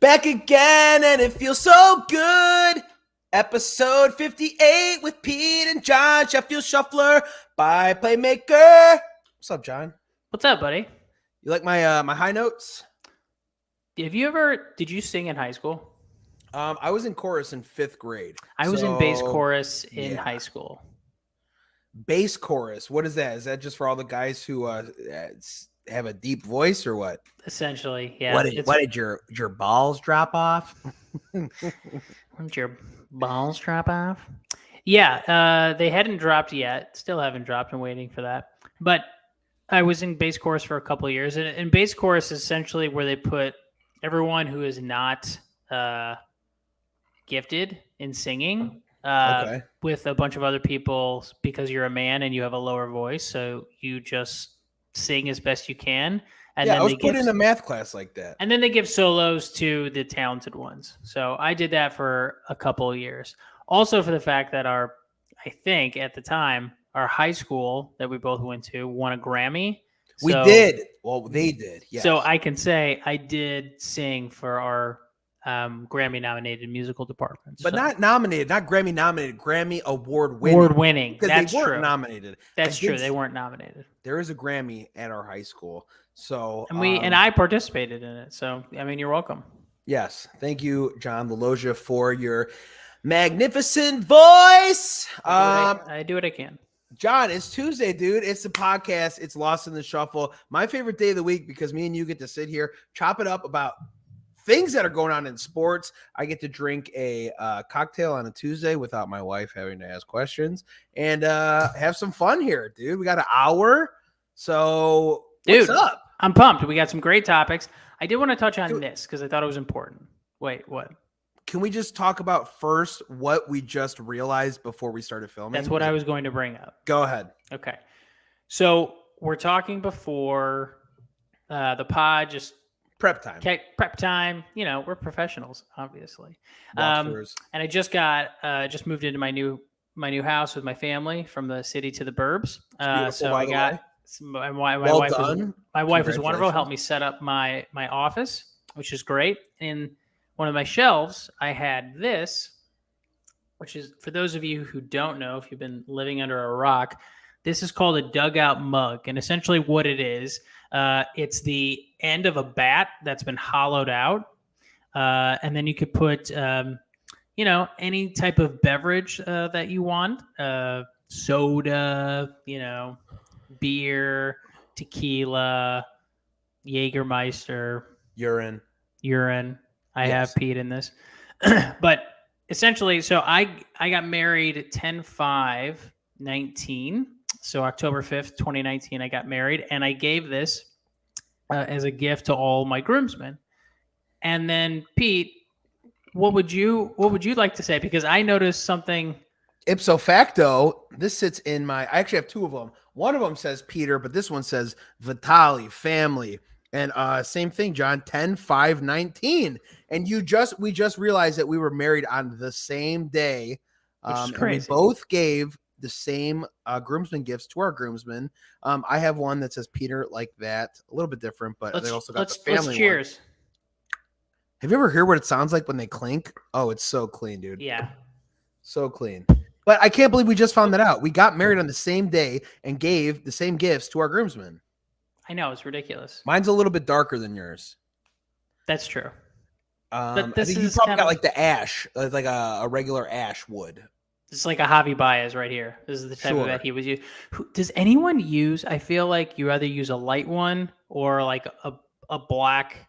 Back again, and it feels so good. Episode 58 with Pete and John, Sheffield Shuffler by Playmaker. What's up, John? What's up, buddy? You like my high notes? Did you sing in high school? I was in chorus in 5th grade. I was in bass chorus in high school. Bass chorus. What is that? Is that just for all the guys who have a deep voice or what? Essentially, yeah. What did your balls drop off? Did your balls drop off? Yeah, they hadn't dropped yet. Still haven't dropped. I'm waiting for that. But I was in bass chorus for a couple of years. And bass chorus is essentially where they put everyone who is not gifted in singing with a bunch of other people because you're a man and you have a lower voice. So you just sing as best you can. And yeah, then I was put in a math class like that. And then they give solos to the talented ones. So I did that for a couple of years. Also for the fact that I think at the time, our high school that we both went to won a Grammy. We did. Well, they did. Yes. So I can say I did sing for our Grammy-nominated musical department. But not nominated, not Grammy-nominated, Grammy award-winning. Award-winning. Because they weren't nominated. That's true. They weren't nominated. There is a Grammy at our high school. So and I participated in it. So, I mean, you're welcome. Yes. Thank you, John LaLogia, for your magnificent voice. I do what I can. John, it's Tuesday, dude. It's the podcast. It's Lost in the Shuffle. My favorite day of the week because me and you get to sit here, chop it up about things that are going on in sports. I get to drink a cocktail on a Tuesday without my wife having to ask questions and have some fun here, dude. We got an hour. So what's up? I'm pumped. We got some great topics. I did want to touch on this because I thought it was important. Wait, what? Can we just talk about first what we just realized before we started filming? That's what I was going to bring up. Go ahead. Okay. So we're talking before the pod, just prep time. Prep time. You know, we're professionals, obviously. And I just moved into my new house with my family from the city to the burbs. So I got my wife was wonderful. Helped me set up my office, which is great. And one of my shelves, I had this, which is, for those of you who don't know, if you've been living under a rock, this is called a dugout mug. And essentially what it is, it's the end of a bat that's been hollowed out. And then you could put, any type of beverage that you want, soda, beer, tequila, Jägermeister, urine. I have peed in this. But essentially, so I got married 10/5/19. So October 5th, 2019, I got married. And I gave this as a gift to all my groomsmen. And then, Pete, what would you like to say? Because I noticed something. Ipso facto, this sits in I actually have two of them. One of them says Peter, but this one says Vitali, family. And same thing, John, 10/5/19. And we just realized that we were married on the same day. Which is crazy. And we both gave the same groomsmen gifts to our groomsmen. I have one that says Peter like that, a little bit different, but they also got the family. Let's cheers. One. Have you ever heard what it sounds like when they clink? Oh, it's so clean, dude. Yeah. So clean. But I can't believe we just found that out. We got married on the same day and gave the same gifts to our groomsmen. I know, it's ridiculous. Mine's a little bit darker than yours. That's true. But I think you probably got like the ash, like a regular ash wood. It's like a Javi Baez right here. This is the type of that he was using. Does anyone use? I feel like you either use a light one or like a black,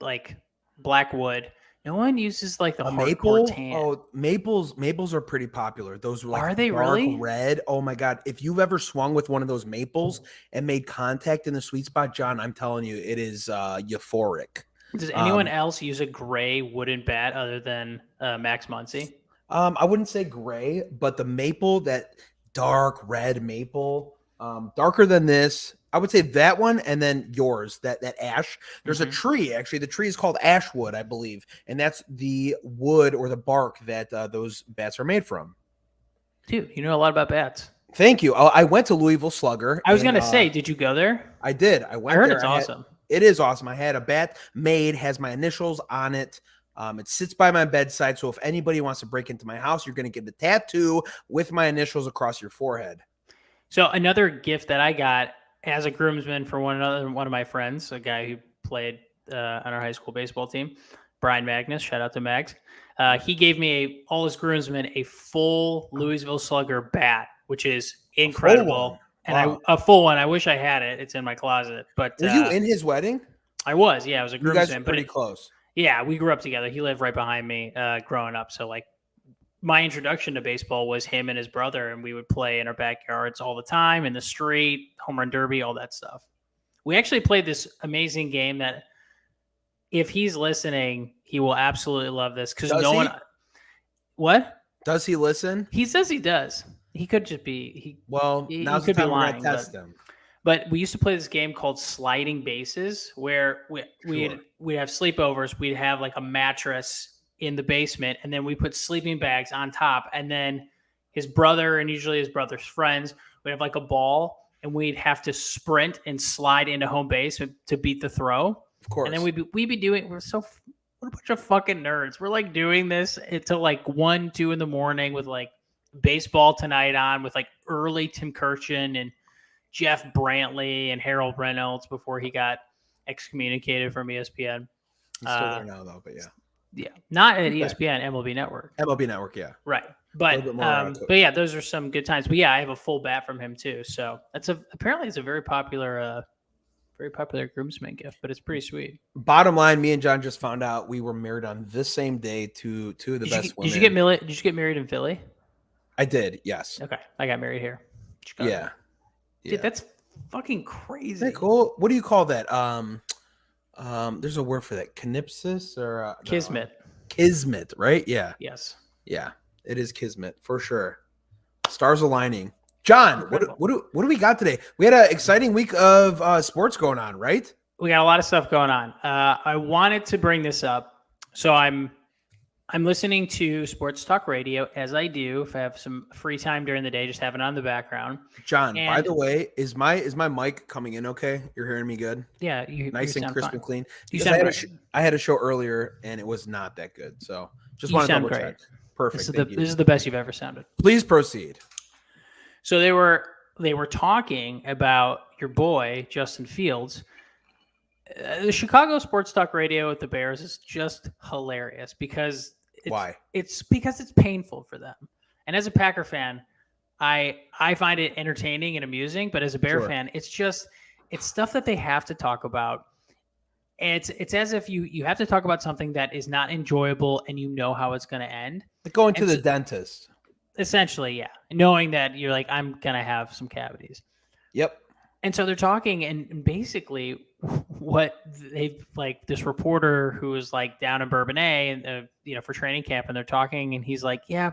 like black wood. No one uses like the maple. Tan. Oh, maples are pretty popular. Those were like are they dark really red? Oh my god! If you've ever swung with one of those maples and made contact in the sweet spot, John, I'm telling you, it is euphoric. Does anyone else use a gray wooden bat other than Max Muncy? I wouldn't say gray, but the maple, that dark red maple, darker than this. I would say that one, and then yours, that ash. There's a tree, actually. The tree is called ashwood, I believe, and that's the wood or the bark that those bats are made from. Dude, you know a lot about bats. Thank you. I went to Louisville Slugger. I was going to say, did you go there? I did. I went there. I heard there. it's awesome. It is awesome. I had a bat made, has my initials on it. It sits by my bedside, so if anybody wants to break into my house, you're going to get the tattoo with my initials across your forehead. So another gift that I got as a groomsman for one of my friends, a guy who played on our high school baseball team, Brian Magnus. Shout out to Mags. He gave me all his groomsmen a full Louisville Slugger bat, which is incredible. A full one. I wish I had it. It's in my closet. But were you in his wedding? I was. Yeah, I was a groomsman. You guys are pretty close. Yeah, we grew up together. He lived right behind me growing up. So like my introduction to baseball was him and his brother, and we would play in our backyards all the time, in the street, home run derby, all that stuff. We actually played this amazing game that if he's listening, he will absolutely love this because What? Does he listen? He says he does. He could just be. Now's the time we're gonna test him. But we used to play this game called sliding bases, where we'd have sleepovers. We'd have like a mattress in the basement, and then we put sleeping bags on top. And then his brother, and usually his brother's friends, would have like a ball, and we'd have to sprint and slide into home base to beat the throw. Of course. And then we'd be doing. What a bunch of fucking nerds. We're like doing this until like 1, 2 in the morning with like Baseball Tonight on with like early Tim Kirchin and Jeff Brantley and Harold Reynolds before he got excommunicated from ESPN. He's still there now, though, but yeah. Yeah. Not at ESPN, MLB Network. MLB Network, yeah. Right. But yeah, those are some good times. But yeah, I have a full bat from him too. So apparently it's a very popular groomsman gift, but it's pretty sweet. Bottom line, me and John just found out we were married on this same day to two of the best women. Did you get married in Philly? I did, yes. Okay. I got married here. Chicago. Yeah. Dude, that's fucking crazy. Isn't that cool? What do you call that? There's a word for that. Knipsis or Kismet. No. Kismet, right? Yeah. Yes. Yeah. It is Kismet for sure. Stars aligning. John, what do we got today? We had an exciting week of sports going on, right? We got a lot of stuff going on. I wanted to bring this up. So I'm listening to sports talk radio, as I do if I have some free time during the day, just have it on the background. John, by the way, is my mic coming in okay? You're hearing me good? Yeah. Nice and crisp and clean. I had a show earlier, and it was not that good. So just want to double check. Perfect. This is the best you've ever sounded. Please proceed. So they were talking about your boy, Justin Fields. The Chicago sports talk radio with the Bears is just hilarious because why? It's because it's painful for them. And as a Packer fan, I find it entertaining and amusing, but as a Bear fan, it's stuff that they have to talk about. And it's as if you have to talk about something that is not enjoyable and you know how it's going to end. Like going to the dentist. Essentially, yeah. Knowing that you're like, I'm going to have some cavities. Yep. And so they're talking, and basically what they've like this reporter who was like down in Bourbonnais and for training camp, and they're talking, and he's like, yeah,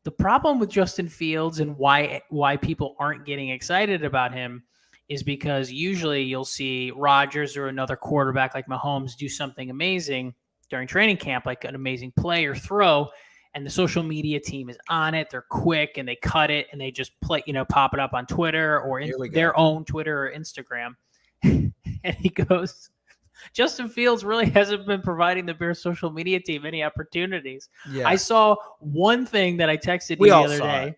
the problem with Justin Fields and why people aren't getting excited about him is because usually you'll see Rodgers or another quarterback like Mahomes do something amazing during training camp, like an amazing play or throw, and the social media team is on it. They're quick and they cut it and they just pop it up on Twitter or their own Twitter or Instagram. And he goes, Justin Fields really hasn't been providing the Bears social media team any opportunities. Yeah. I saw one thing that I texted you the other day.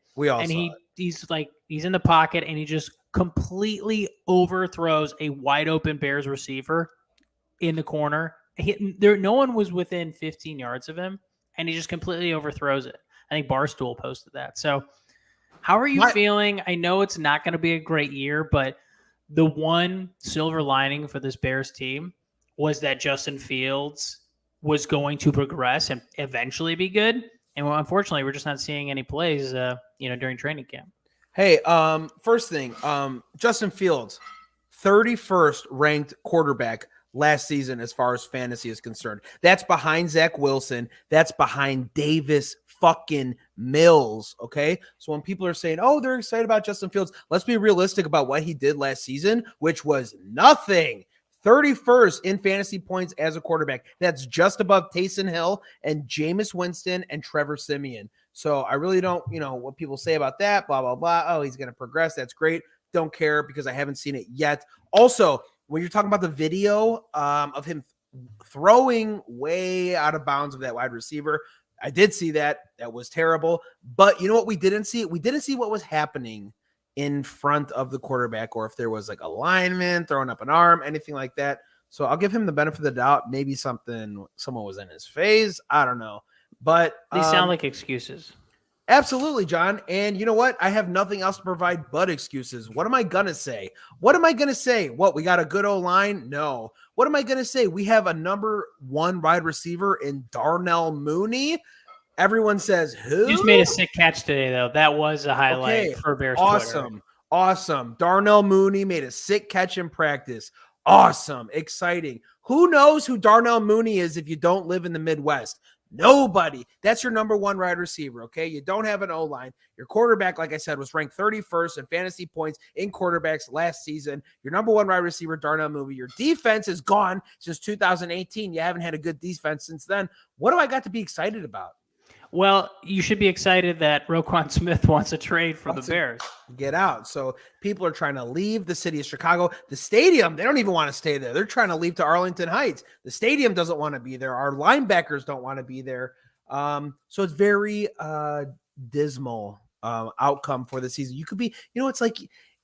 He's in the pocket and he just completely overthrows a wide open Bears receiver in the corner. No one was within 15 yards of him, and he just completely overthrows it. I think Barstool posted that. So how are you feeling? I know it's not going to be a great year, but the one silver lining for this Bears team was that Justin Fields was going to progress and eventually be good. And unfortunately, we're just not seeing any plays, during training camp. Hey, first thing, Justin Fields, 31st ranked quarterback last season as far as fantasy is concerned. That's behind Zach Wilson. That's behind Davis fucking Mills, okay? So when people are saying, oh, they're excited about Justin Fields, let's be realistic about what he did last season, which was nothing. 31st in fantasy points as a quarterback. That's just above Taysom Hill and Jameis Winston and Trevor Siemian. So I really don't, what people say about that, blah, blah, blah. Oh, he's going to progress. That's great. Don't care because I haven't seen it yet. Also, when you're talking about the video of him throwing way out of bounds of that wide receiver, I did see that. That was terrible. But you know what we didn't see? We didn't see what was happening in front of the quarterback, or if there was like a lineman throwing up an arm, anything like that. So I'll give him the benefit of the doubt. Maybe someone was in his face. I don't know. But these sound like excuses. Absolutely, John. And you know what? I have nothing else to provide but excuses. What am I going to say? What am I going to say? What, we got a good O-line? No. What am I going to say? We have a number 1 wide receiver in Darnell Mooney. Everyone says, who? You just made a sick catch today, though. That was a highlight for Bears Awesome. Twitter. Awesome. Darnell Mooney made a sick catch in practice. Awesome. Exciting. Who knows who Darnell Mooney is if you don't live in the Midwest? Nobody. That's your number 1 wide receiver, okay? You don't have an O-line. Your quarterback, like I said, was ranked 31st in fantasy points in quarterbacks last season. Your number 1 wide receiver, Darnell Mooney. Your defense is gone since 2018. You haven't had a good defense since then. What do I got to be excited about? Well, you should be excited that Roquan Smith wants a trade for the Bears. Get out. So people are trying to leave the city of Chicago. The stadium, they don't even want to stay there. They're trying to leave to Arlington Heights. The stadium doesn't want to be there. Our linebackers don't want to be there. So it's very dismal outcome for the season. You could be,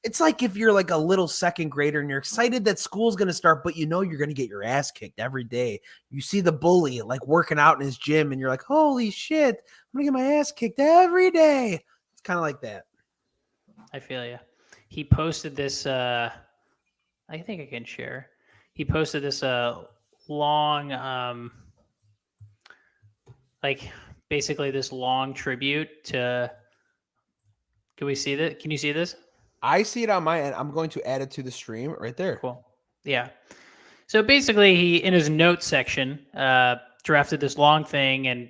it's like if you're like a little second grader and you're excited that school's going to start, but you know you're going to get your ass kicked every day. You see the bully like working out in his gym and you're like, holy shit, I'm going to get my ass kicked every day. It's kind of like that. I feel you. He posted this, I think I can share. He posted this long, basically this long tribute to, can we see that? Can you see this? I see it on my end. I'm going to add it to the stream right there. Cool. Yeah. So basically, he, in his notes section, drafted this long thing, and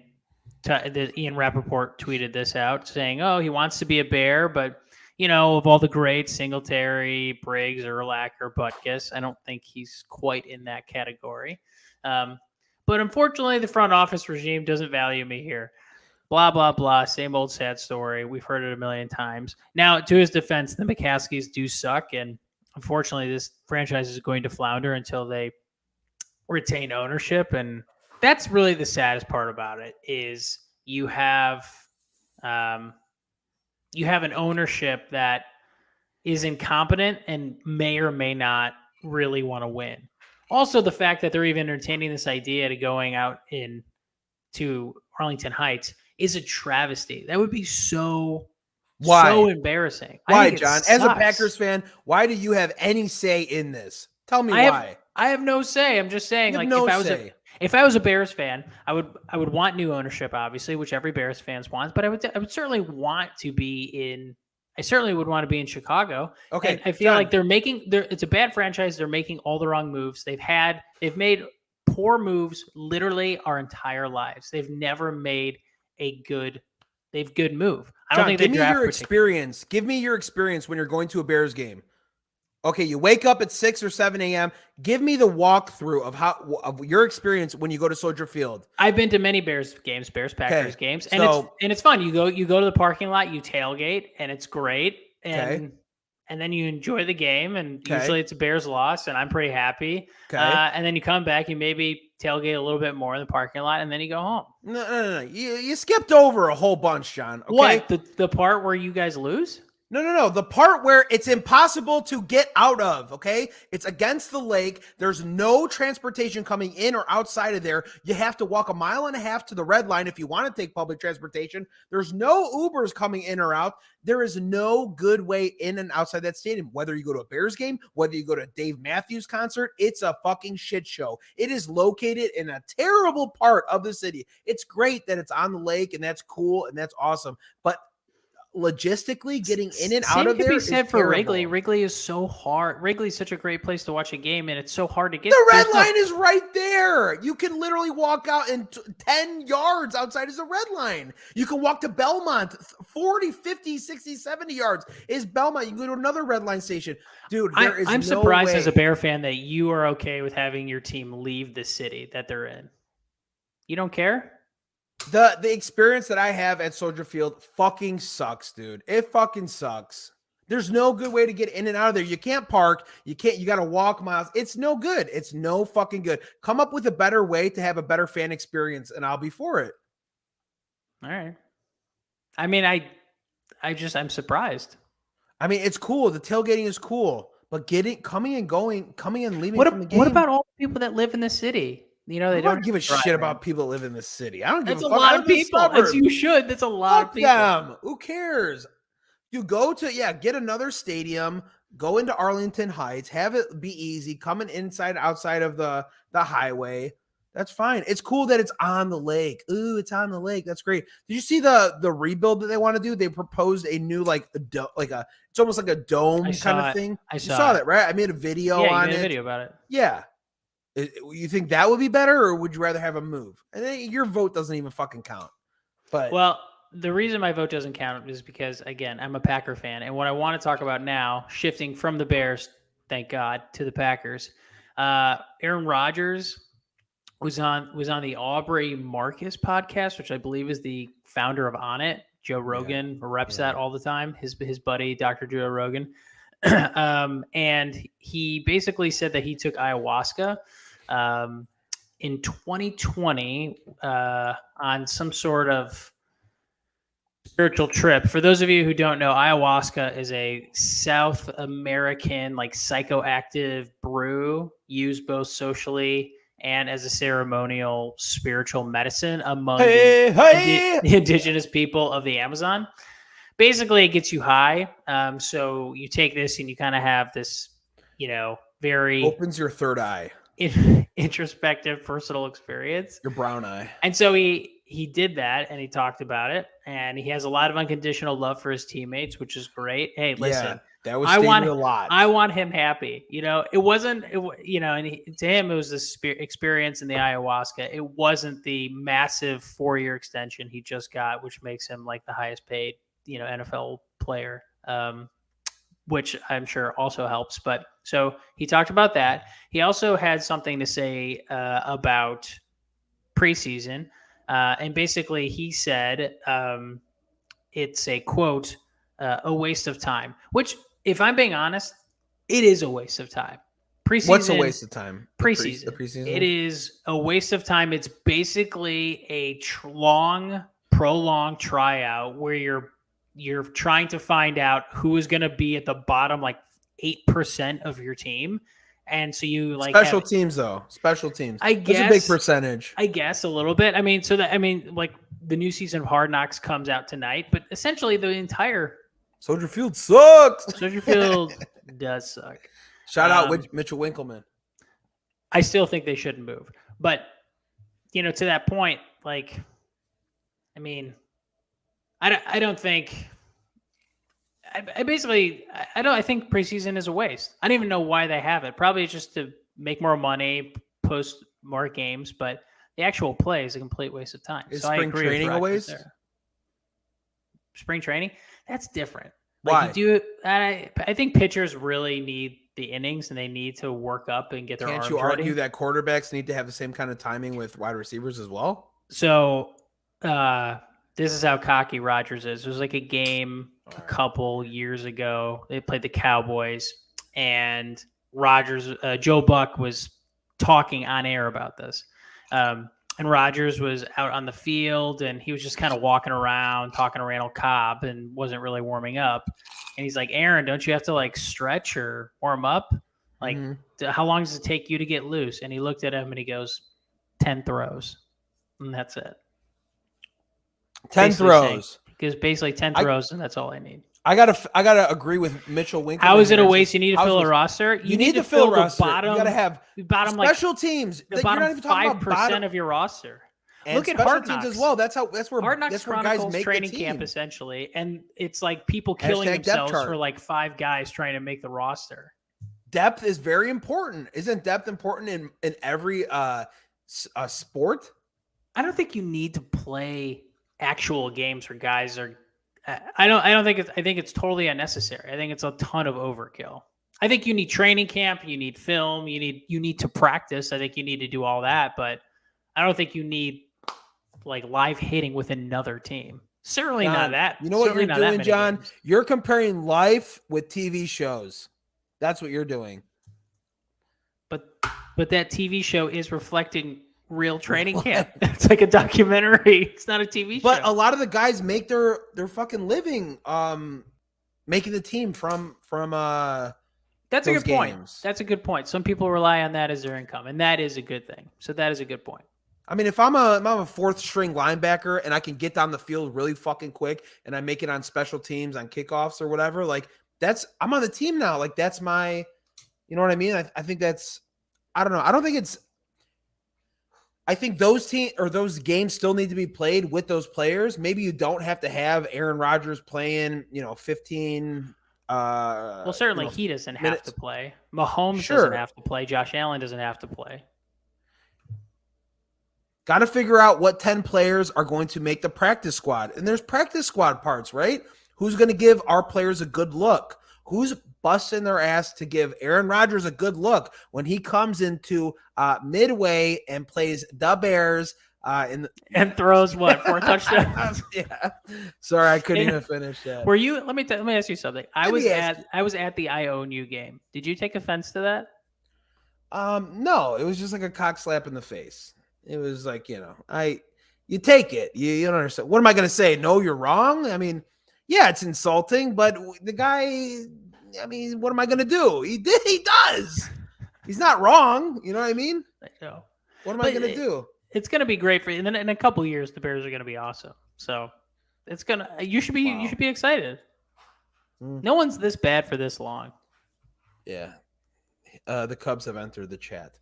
Ian Rappaport tweeted this out saying, oh, he wants to be a Bear, but, of all the greats, Singletary, Briggs, Urlacher, Butkus, I don't think he's quite in that category. But unfortunately, the front office regime doesn't value me here. Blah, blah, blah. Same old sad story. We've heard it a million times. Now, to his defense, the McCaskies do suck. And unfortunately, this franchise is going to flounder until they retain ownership. And that's really the saddest part about it is you have an ownership that is incompetent and may or may not really want to win. Also, the fact that they're even entertaining this idea to going out to Arlington Heights is a travesty. That would be so embarrassing. Why, John? As a Packers fan, why do you have any say in this? Tell me why. I have no say. I'm just saying, if I was a Bears fan, I would want new ownership, obviously, which every Bears fan wants. But I would certainly want to be in. I certainly would want to be in Chicago. Okay, and I feel like it's a bad franchise. They're making all the wrong moves. They've made poor moves literally our entire lives. They've never made a good move. I don't think they draft. Give me your experience when you're going to a Bears game. Okay, you wake up at 6 or 7 a.m. Give me the walkthrough of your experience when you go to Soldier Field. I've been to many Packers games, and it's fun. You go to the parking lot, you tailgate, and it's great. And then you enjoy the game, and usually it's a Bears loss, and I'm pretty happy. And then you come back, you maybe tailgate a little bit more in the parking lot, and then you go home. No. You skipped over a whole bunch, John. Okay? What? The part where you guys lose? No. The part where it's impossible to get out of, okay? It's against the lake. There's no transportation coming in or outside of there. You have to walk 1.5 miles to the red line if you want to take public transportation. There's no Ubers coming in or out. There is no good way in and outside that stadium. Whether you go to a Bears game, whether you go to a Dave Matthews concert, it's a fucking shit show. It is located in a terrible part of the city. It's great that it's on the lake, and that's cool, and that's awesome. But logistically getting in and out of there is said for Wrigley. Wrigley is so hard. Wrigley is such a great place to watch a game, and it's so hard to get. The red line is right there. You can literally walk out, and 10 yards outside is a red line. You can walk to Belmont. 40, 50, 60, 70 yards is Belmont. You can go to another red line station. Dude, I'm surprised as a Bear fan that you are okay with having your team leave the city that they're in. You don't care? The experience that I have at Soldier Field fucking sucks, dude. It fucking sucks. There's no good way to get in and out of there. You can't park. You got to walk miles. It's no good. It's no fucking good. Come up with a better way to have a better fan experience, and I'll be for it. All right. I mean, I'm surprised. I mean, it's cool. The tailgating is cool, but coming and leaving from the game. What about all the people that live in the city? They don't give a shit about people that live in the city. I don't give a fuck. That's a lot of people. As you should. That's a lot of people. Them. Who cares? You go to, get another stadium, go into Arlington Heights, have it be easy, coming outside of the highway. That's fine. It's cool that it's on the lake. Ooh, it's on the lake. That's great. Did you see the rebuild that they want to do? They proposed a new it's almost like a dome kind of thing. You saw that, right? I made a video on it. A video about it. Yeah. You think that would be better, or would you rather have a move? And then your vote doesn't even fucking count. But the reason my vote doesn't count is because, again, I'm a Packer fan. And what I want to talk about now, shifting from the Bears, thank God, to the Packers, Aaron Rodgers was on the Aubrey Marcus podcast, which I believe is the founder of On It. Joe Rogan reps that all the time, his buddy, Dr. Joe Rogan. And he basically said that he took ayahuasca in 2020 on some sort of spiritual trip. For those of you who don't know, ayahuasca is a South American psychoactive brew used both socially and as a ceremonial spiritual medicine among the indigenous people of the Amazon. Basically, it gets you high. So you take this and you kind of have this, very opens your third eye, introspective personal experience. Your brown eye. And so he did that, and he talked about it, and he has a lot of unconditional love for his teammates, which is great. Hey, listen, that was a lot. I want him happy. It wasn't, and to him, it was the experience in the ayahuasca. It wasn't the massive 4-year extension he just got, which makes him the highest paid, NFL player, which I'm sure also helps. But so he talked about that. He also had something to say about preseason. And basically he said it's a quote, a waste of time, which, if I'm being honest, it is a waste of time. Preseason. What's a waste of time? Preseason. The preseason? It is a waste of time. It's basically a prolonged tryout where you're trying to find out who is going to be at the bottom 8% of your team. And so you special teams. I guess that's a big percentage. I guess a little bit. I mean, the new season of Hard Knocks comes out tonight, but essentially the entire Soldier Field sucks. Soldier Field does suck. Shout out Mitchell Winkleman. I still think they shouldn't move, but to that point, I don't think. I think preseason is a waste. I don't even know why they have it. Probably just to make more money, post more games, but the actual play is a complete waste of time. Is spring training a waste? Spring training? That's different. Why? I think pitchers really need the innings, and they need to work up and get their arms ready. Can't you argue that quarterbacks need to have the same kind of timing with wide receivers as well? So, this is how cocky Rodgers is. There was a game a couple years ago. They played the Cowboys, and Rodgers, Joe Buck was talking on air about this. And Rodgers was out on the field, and he was just kind of walking around, talking to Randall Cobb, and wasn't really warming up. And he's like, Aaron, don't you have to stretch or warm up? How long does it take you to get loose? And he looked at him and he goes, 10 throws. And that's it. 10 throws. Because basically 10 throws, and that's all I need. I gotta agree with Mitchell Winkleman. How is it a waste? You need to fill a roster. You need to fill the roster. Bottom. You gotta have special teams. The bottom 5% of your roster. And look at Hard Knocks as well. That's where Hard Knocks guys make training camp essentially, and it's people killing themselves for 5 guys trying to make the roster. Depth is very important. Isn't depth important in every sport? I don't think you need to play actual games where guys are. I think it's totally unnecessary. I think it's a ton of overkill. I think you need training camp, you need film, you need to practice. I think you need to do all that, but I don't think you need live hitting with another team. Certainly John, not that. You know what you're doing, John? Games. You're comparing life with TV shows. That's what you're doing. But that TV show is reflecting real training camp. It's like a documentary. It's not a TV show. But a lot of the guys make their fucking living making the team from That's a good point. That's a good point. Some people rely on that as their income, and that is a good thing. So that is a good point. I mean, if I'm a fourth string linebacker and I can get down the field really fucking quick and I make it on special teams, on kickoffs or whatever, like I'm on the team now. Like that's my, you know what I mean? I think that's, I don't know. I think those games still need to be played with those players. Maybe you don't have to have Aaron Rodgers playing, 15. Well, certainly he doesn't have to play. Mahomes doesn't have to play. Josh Allen doesn't have to play. Got to figure out what 10 players are going to make the practice squad. And there's practice squad parts, right? Who's going to give our players a good look? Who's busting their ass to give Aaron Rodgers a good look when he comes into Midway and plays the Bears and throws what, 4 touchdowns? Yeah. Sorry, I couldn't even finish that. Were you? Let me ask you something. I was at the I Own You game. Did you take offense to that? No, it was just like a cock slap in the face. It was like, you take it. You don't understand. What am I going to say? No, you're wrong. I mean, yeah, it's insulting, but the guy, I mean, what am I going to do? He does. He's not wrong. You know what I mean? I know. What am I going to do? It's going to be great for you. And then in a couple of years, the Bears are going to be awesome. So you should be excited. No one's this bad for this long. Yeah. The Cubs have entered the chat.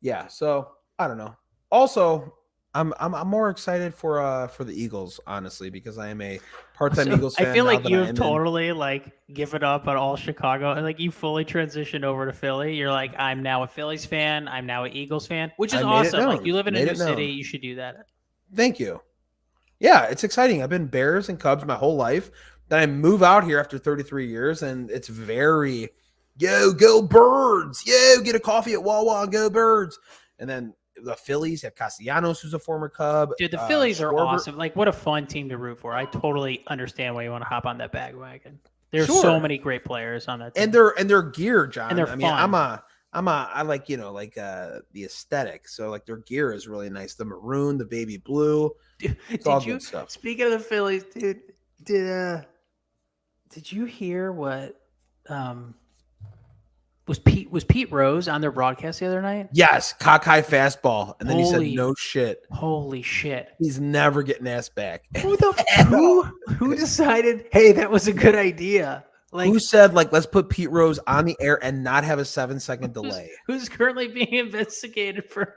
Yeah, so I don't know. Also, I'm more excited for the Eagles, honestly, because I am a part-time Eagles fan. I feel like you've totally given up on all Chicago, and you fully transitioned over to Philly. You're like, I'm now a Phillies fan. I'm now an Eagles fan, which is awesome. You live in a new city, you should do that. Thank you. Yeah, it's exciting. I've been Bears and Cubs my whole life. Then I move out here after 33 years, and it's very. Yo, go Birds. Yo, get a coffee at Wawa, go Birds. And then the Phillies have Castellanos, who's a former Cub. Dude, the Phillies are awesome. What a fun team to root for. I totally understand why you want to hop on that bandwagon. There's so many great players on that team. And they're gear, John. And they're fun. I like, the aesthetic. So their gear is really nice. The maroon, the baby blue. Dude, good stuff. Speaking of the Phillies, dude, did you hear what was Pete Rose on their broadcast the other night? Yes, cock-high fastball. And then he said, no shit. Holy shit. He's never getting asked back. Who decided, hey, that was a good idea? Who said, let's put Pete Rose on the air and not have a 7-second delay? Who's currently being investigated for,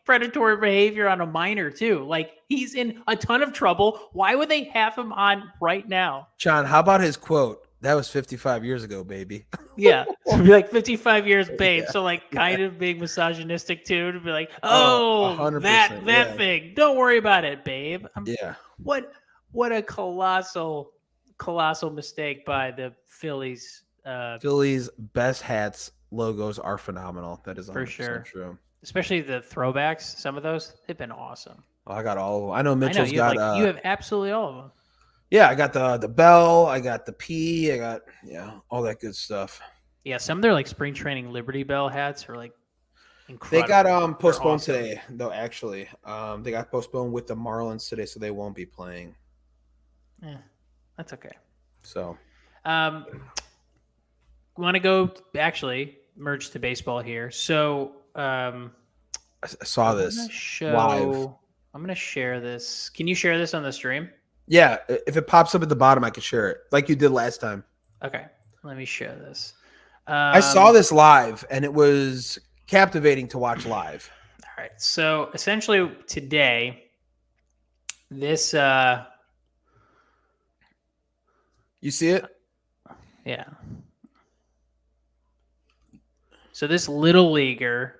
predatory behavior on a minor, too? He's in a ton of trouble. Why would they have him on right now? John, how about his quote? That was 55 years ago, baby. Yeah. To be 55 years, babe. Yeah. So kind of being misogynistic too, to be that thing. Don't worry about it, babe. Yeah. What a colossal mistake by the Phillies. Phillies best hats logos are phenomenal. That is 100% for sure true. Especially the throwbacks. Some of those, they've been awesome. Oh, I got all of them. I know Mitchell's you have absolutely all of them. Yeah, I got the bell, I got the P, I got all that good stuff. Yeah, some of their spring training Liberty Bell hats are incredible. They got postponed today, though. Actually, they got postponed with the Marlins today, so they won't be playing. Yeah, that's okay. So, want to go merge to baseball here. So, I saw this live. I'm going to share this. Can you share this on the stream? Yeah, if it pops up at the bottom, I can share it like you did last time. Okay, let me share this. I saw this live, and it was captivating to watch live. All right, so essentially today, this you see it? Yeah. So this little leaguer,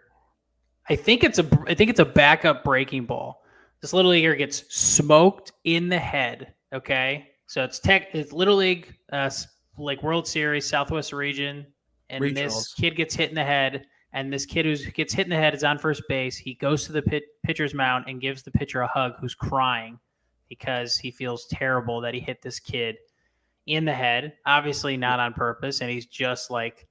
I think it's a backup breaking ball. This little leaguer gets smoked in the head. Okay, so it's Little League, World Series, Southwest region, and Regionals. This kid gets hit in the head, And this kid who gets hit in the head is on first base. He goes to the pitcher's mound and gives the pitcher a hug who's crying because he feels terrible that he hit this kid in the head, obviously not on purpose. And he's just like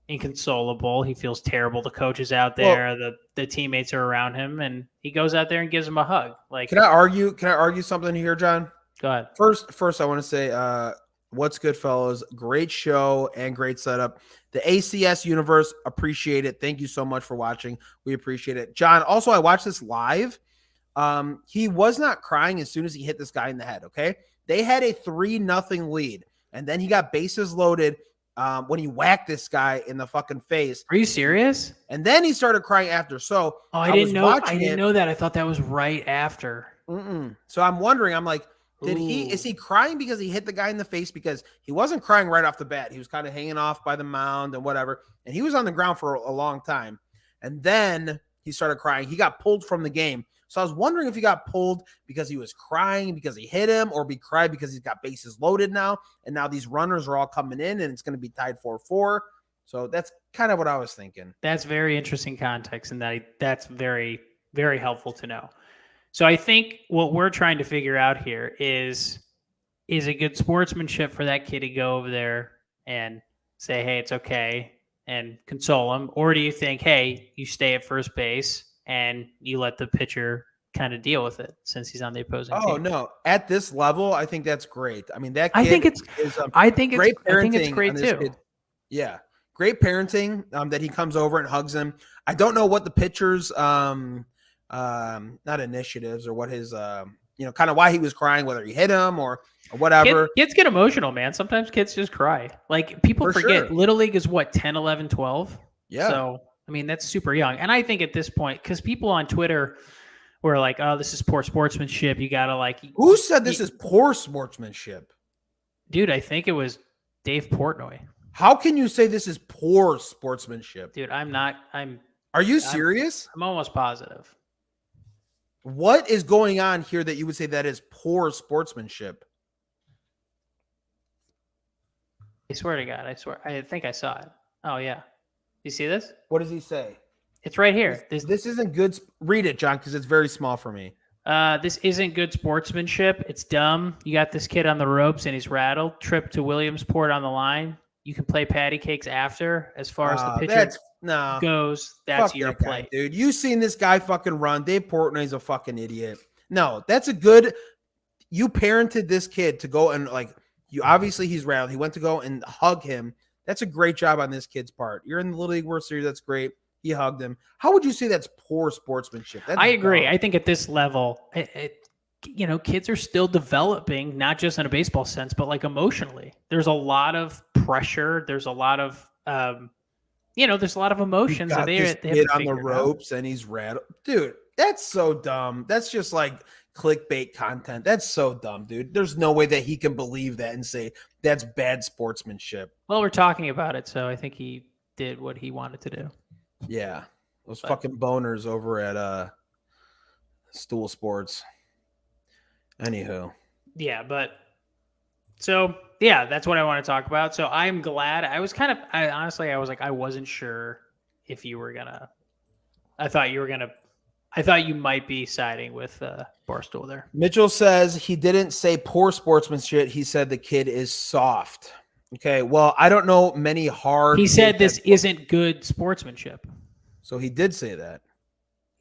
inconsolable. He feels terrible. The coach is out there. The teammates are around him. And he goes out there and gives him a hug. Like, Can I argue something here, John? Go ahead. First, I want to say, what's good, fellas? Great show and great setup. The ACS universe, appreciate it. Thank you so much for watching. We appreciate it. John, also, I watched this live. He was not crying as soon as he hit this guy in the head, okay? They had a 3-0 lead, and then he got bases loaded when he whacked this guy in the fucking face. Are you serious? And then he started crying after. So I didn't know that. I thought that was right after. So I'm wondering, I'm like, is he crying because he hit the guy in the face? Because he wasn't crying right off the bat. He was kind of hanging off by the mound and whatever. And he was on the ground for a long time. And then he started crying. He got pulled from the game. So I was wondering if he got pulled because he was crying because he hit him, or cried because he's got bases loaded now. And now these runners are all coming in and it's going to be tied 4-4. So that's kind of what I was thinking. That's very interesting context. And that's very, very helpful to know. So I think what we're trying to figure out here is it good sportsmanship for that kid to go over there and say, hey, it's okay, and console him? Or do you think, hey, you stay at first base and you let the pitcher kind of deal with it since he's on the opposing team? Oh, no. At this level, I think that's great. I mean, that kid I think it's great too. Kid. Yeah. Great parenting that he comes over and hugs him. I don't know what the pitcher's not initiatives or what his kind of why he was crying, whether he hit him or whatever. Kids get emotional, man. Sometimes kids just cry. Like, people forget, sure. Little League is what, 10, 11, 12? Yeah. So, I mean, that's super young. And I think at this point, because people on Twitter were like, oh, this is poor sportsmanship. You got to like... Who said this is poor sportsmanship? Dude, I think it was Dave Portnoy. How can you say this is poor sportsmanship? Dude, I'm not... Are you serious? I'm almost positive. What is going on here that you would say that is poor sportsmanship? I swear to God, I think I saw it. Oh, yeah. You see this? What does he say? It's right here. This isn't good. Read it, John, because it's very small for me. This isn't good sportsmanship. It's dumb. You got this kid on the ropes and he's rattled. Trip to Williamsport on the line. You can play patty cakes after. As far as the pitcher goes, that's your play. Dude, you seen this guy fucking run. Dave Portnoy's a fucking idiot. No, that's a good... You parented this kid to go and obviously he's rattled. He went to go and hug him. That's a great job on this kid's part. You're in the Little League World Series. That's great. He hugged him. How would you say that's poor sportsmanship? I agree. I think at this level, kids are still developing, not just in a baseball sense, but like emotionally. There's a lot of pressure. There's a lot of, there's a lot of emotions. That they kid on the ropes and he's rattled. Dude, that's so dumb. That's just like clickbait content. That's so dumb, dude. There's no way that he can believe that and say that's bad sportsmanship. Well, we're talking about it, so I think he did what he wanted to do. Yeah. Those fucking boners over at Stool Sports. Anywho. Yeah, that's what I want to talk about. So I'm glad. I was I wasn't sure if you were gonna. I thought you might be siding with Barstool there. Mitchell says he didn't say poor sportsmanship. He said the kid is soft. Okay, well, I don't know many hard... He said this isn't good sportsmanship. So he did say that.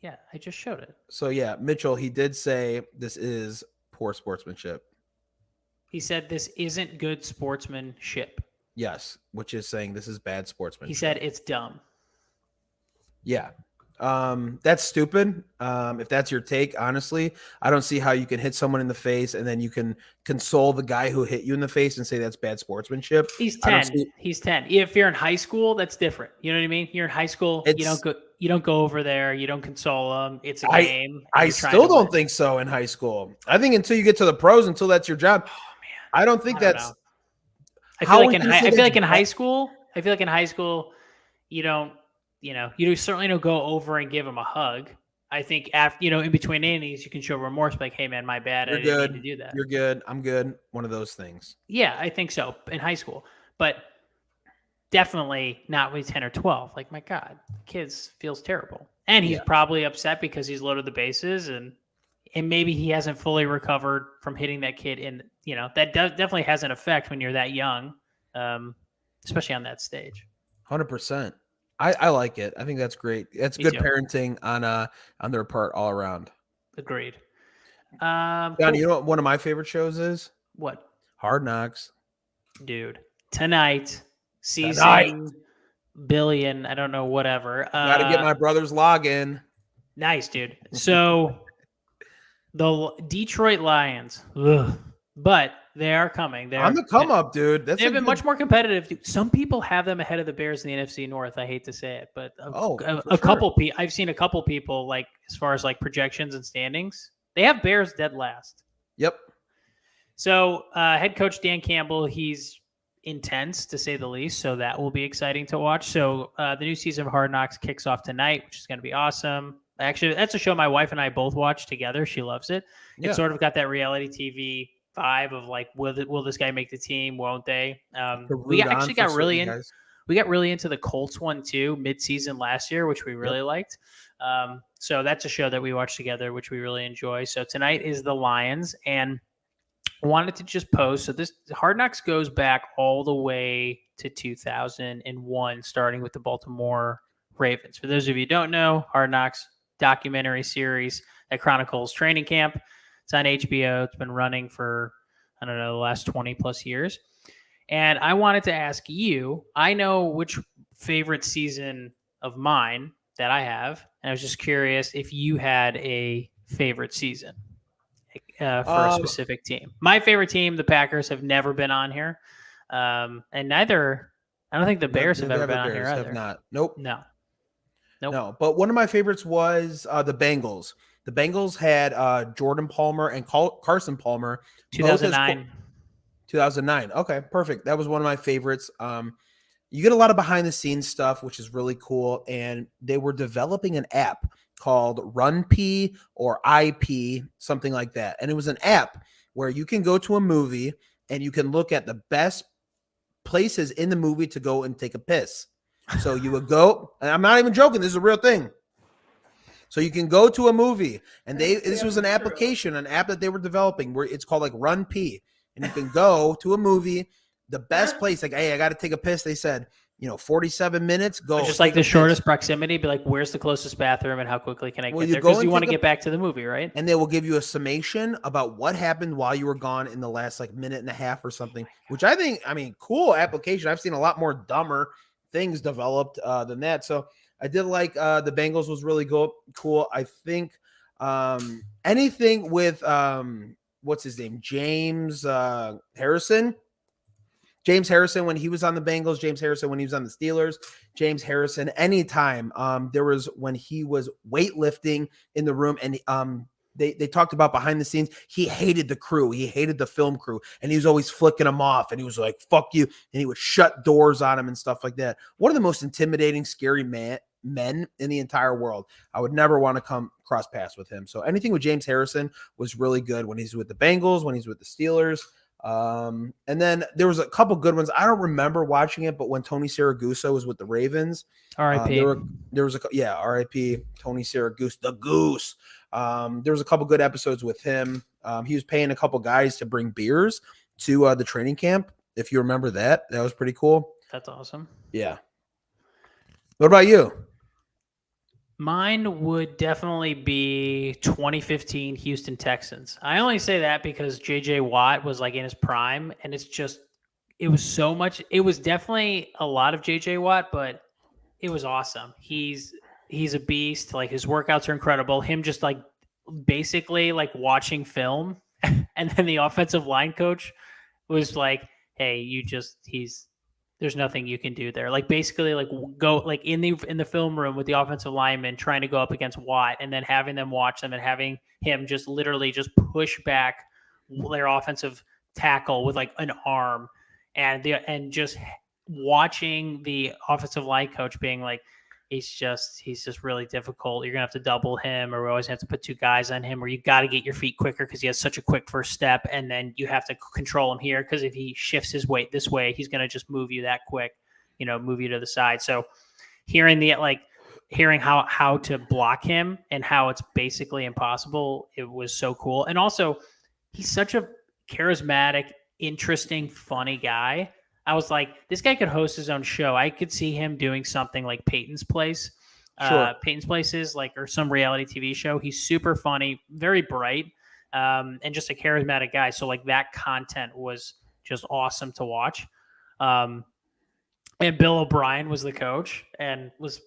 Yeah, I just showed it. So yeah, Mitchell, he did say this is poor sportsmanship. He said this isn't good sportsmanship. Yes, which is saying this is bad sportsmanship. He said it's dumb. Yeah. That's stupid. If that's your take, honestly, I don't see how you can hit someone in the face and then you can console the guy who hit you in the face and say that's bad sportsmanship. He's 10. He's 10. If you're in high school, that's different. You know what I mean? You're in high school. You don't go over there. You don't console them. It's a game. I still don't think so in high school. I think until you get to the pros, until that's your job. Oh man, I don't think that's. I feel like in high school, you don't. You certainly don't go over and give him a hug. I think after, in between innings, you can show remorse, like, hey man, my bad. I didn't need to do that. You're good. I'm good. One of those things. Yeah, I think so in high school. But definitely not with 10 or 12. Like, my God, the kid feels terrible. And he's probably upset because he's loaded the bases and maybe he hasn't fully recovered from hitting that kid. And, that definitely has an effect when you're that young, especially on that stage. 100%. I like it. I think that's great. That's good parenting on their part all around. Agreed. John, cool. You know what one of my favorite shows is? What? Hard Knocks. Dude, tonight, season billion, I don't know, whatever. Gotta get my brother's login. Nice, dude. So the Detroit Lions, but they are coming. They're on the come up, dude. They've been much more competitive. Some people have them ahead of the Bears in the NFC North. I hate to say it, but couple people, I've seen a couple people, like, as far as like projections and standings, they have Bears dead last. Yep. So head coach Dan Campbell, he's intense to say the least. So that will be exciting to watch. So the new season of Hard Knocks kicks off tonight, which is going to be awesome. Actually, that's a show my wife and I both watch together. She loves it. It's sort of got that reality TV vibe of like, will this guy make the team? Won't they? We actually got really into the Colts one too, mid-season last year, which we really liked. So that's a show that we watch together, which we really enjoy. So tonight is the Lions, and I wanted to just post. So this Hard Knocks goes back all the way to 2001, starting with the Baltimore Ravens. For those of you who don't know, Hard Knocks documentary series that chronicles training camp. It's on HBO. It's been running for, I don't know, the last 20 plus years. And I wanted to ask you, I know which favorite season of mine that I have. And I was just curious if you had a favorite season for a specific team. My favorite team, the Packers, have never been on here. And neither, I don't think the Bears have ever been on here either. Have not. Nope. No. But one of my favorites was the Bengals. The Bengals had Jordan Palmer and Carson Palmer. 2009. 2009. Okay, perfect. That was one of my favorites. You get a lot of behind the scenes stuff, which is really cool. And they were developing an app called RunP or IP, something like that. And it was an app where you can go to a movie and you can look at the best places in the movie to go and take a piss. So you would go, and I'm not even joking, this is a real thing. So you can go to a movie, and this was an application, an app that they were developing where it's called like RunP. And you can go to a movie, the best place, like, hey, I got to take a piss. They said, 47 minutes, go. Just like the shortest proximity, be like, where's the closest bathroom and how quickly can I get there? Because you want to get back to the movie, right? And they will give you a summation about what happened while you were gone in the last like minute and a half or something, which I think, cool application. I've seen a lot more dumber things developed than that. So I did like the Bengals was really cool. I think anything with what's his name? James Harrison. James Harrison when he was on the Bengals, James Harrison when he was on the Steelers, James Harrison anytime. There was when he was weightlifting in the room and they talked about behind the scenes. He hated the crew. He hated the film crew. And he was always flicking them off. And he was like, fuck you. And he would shut doors on him and stuff like that. One of the most intimidating, scary men in the entire world. I would never want to come cross paths with him. So anything with James Harrison was really good when he's with the Bengals, when he's with the Steelers. And then there was a couple good ones. I don't remember watching it, but when Tony Siragusa was with the Ravens, R.I.P. There was R.I.P. Tony Siragusa, the Goose. There was a couple good episodes with him. He was paying a couple guys to bring beers to the training camp. If you remember that was pretty cool. That's awesome. Yeah. What about you? Mine would definitely be 2015 Houston Texans. I only say that because J.J. Watt was like in his prime, and it was so much. It was definitely a lot of J.J. Watt, but it was awesome. He's a beast. Like his workouts are incredible. Him just like basically like watching film, and then the offensive line coach was like, "Hey, there's nothing you can do there." Like basically like go like in the film room with the offensive lineman trying to go up against Watt and then having them watch them and having him just literally just push back their offensive tackle with like an arm and just watching the offensive line coach being like, he's just really difficult. You're going to have to double him, or we always have to put two guys on him, or you got to get your feet quicker because he has such a quick first step. And then you have to control him here because if he shifts his weight this way, he's going to just move you that quick. move you to the side. So hearing how to block him and how it's basically impossible, it was so cool. And also, he's such a charismatic, interesting, funny guy. I was like, this guy could host his own show. I could see him doing something like Peyton's Place. Sure. Peyton's Place is or some reality TV show. He's super funny, very bright, and just a charismatic guy. So that content was just awesome to watch. And Bill O'Brien was the coach and was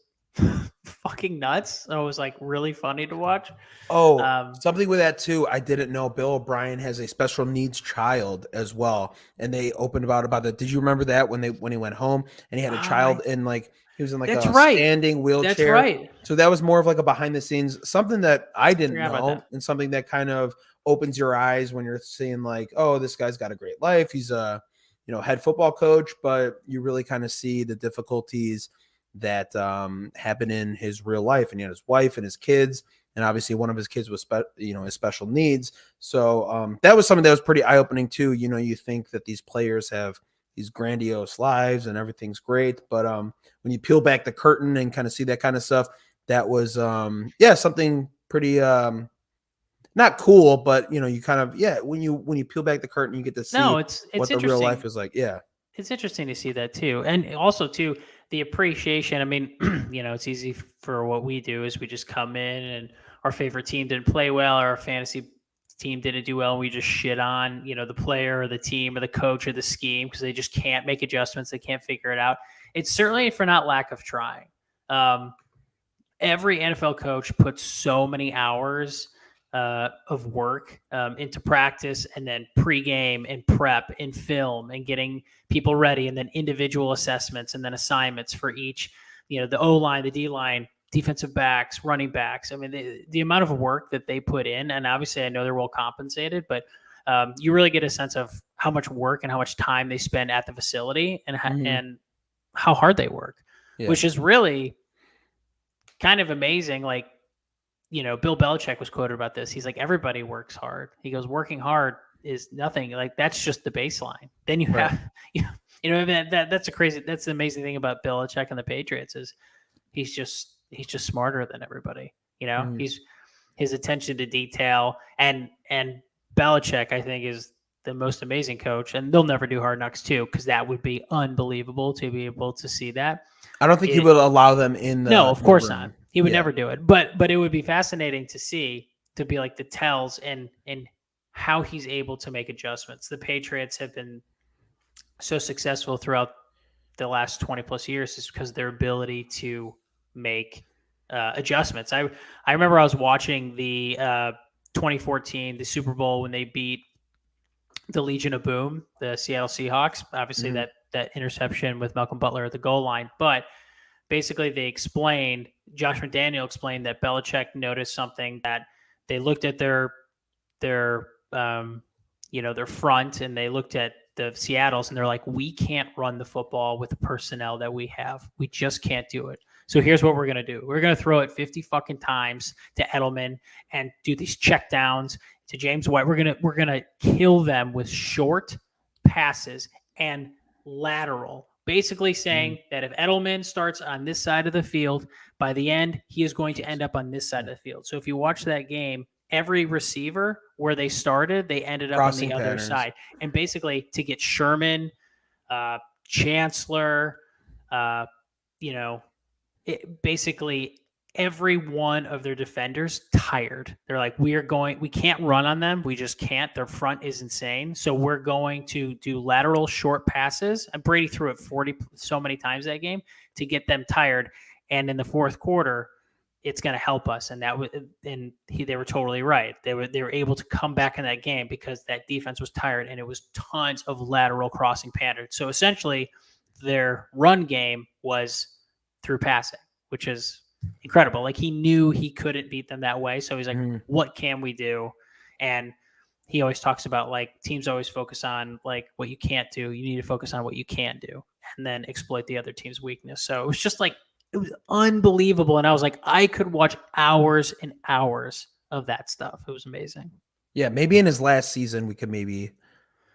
fucking nuts. So it was really funny to watch. Something with that too. I didn't know Bill O'Brien has a special needs child as well, and they opened about that. Did you remember that when he went home and he had a child in he was in standing wheelchair? That's right. So that was more of a behind the scenes, something that I didn't know, and something that kind of opens your eyes when you're seeing oh, this guy's got a great life. He's a head football coach, but you really kind of see the difficulties that happen in his real life, and he had his wife and his kids, and obviously one of his kids was his special needs. So that was something that was pretty eye-opening too. You think that these players have these grandiose lives and everything's great, but when you peel back the curtain and kind of see that kind of stuff, that was something pretty not cool, but you kind of when you peel back the curtain, you get to see it's what the real life is like. Yeah, it's interesting to see that too, and also too the appreciation. I mean, it's easy for what we do is we just come in and our favorite team didn't play well, or our fantasy team didn't do well, and we just shit on the player or the team or the coach or the scheme because they just can't make adjustments, they can't figure it out. It's certainly for not lack of trying. Every NFL coach puts so many hours of work into practice, and then pregame and prep and film and getting people ready, and then individual assessments and then assignments for each, the O-line, the D-line, defensive backs, running backs. I mean, the amount of work that they put in, and obviously I know they're well compensated, but you really get a sense of how much work and how much time they spend at the facility and and how hard they work, which is really kind of amazing. Bill Belichick was quoted about this. He's like, everybody works hard. He goes, working hard is nothing. That's just the baseline. Then you have, that's the amazing thing about Belichick and the Patriots is he's just smarter than everybody. He's his attention to detail, and Belichick, I think, is the most amazing coach, and they'll never do Hard Knocks 2 because that would be unbelievable to be able to see that. I don't think he would allow them in. No, of course not. He would never do it. But it would be fascinating to see, to be the tells and how he's able to make adjustments. The Patriots have been so successful throughout the last 20 plus years is because their ability to make adjustments. I remember I was watching the 2014, the Super Bowl, when they beat the Legion of Boom, the Seattle Seahawks. Obviously that interception with Malcolm Butler at the goal line, but basically Josh McDaniel explained that Belichick noticed something, that they looked at their front, and they looked at the Seattle's, and they're like, we can't run the football with the personnel that we have. We just can't do it. So here's what we're going to do. We're going to throw it 50 fucking times to Edelman and do these check downs to James White. We're going to kill them with short passes and lateral, basically saying that if Edelman starts on this side of the field, by the end, he is going to end up on this side of the field. So if you watch that game, every receiver where they started, they ended up on the other side. And basically to get Sherman, Chancellor, basically every one of their defenders tired. They're like, we can't run on them. We just can't. Their front is insane. So we're going to do lateral short passes. And Brady threw it 40 so many times that game to get them tired. And in the fourth quarter, it's going to help us. And they were totally right. They were able to come back in that game because that defense was tired, and it was tons of lateral crossing patterns. So essentially their run game was through passing, which is incredible. He knew he couldn't beat them that way. So he's like, what can we do? And he always talks about teams always focus on what you can't do. You need to focus on what you can do and then exploit the other team's weakness. So it was just it was unbelievable. And I was like, I could watch hours and hours of that stuff. It was amazing. Yeah. Maybe in his last season, we could maybe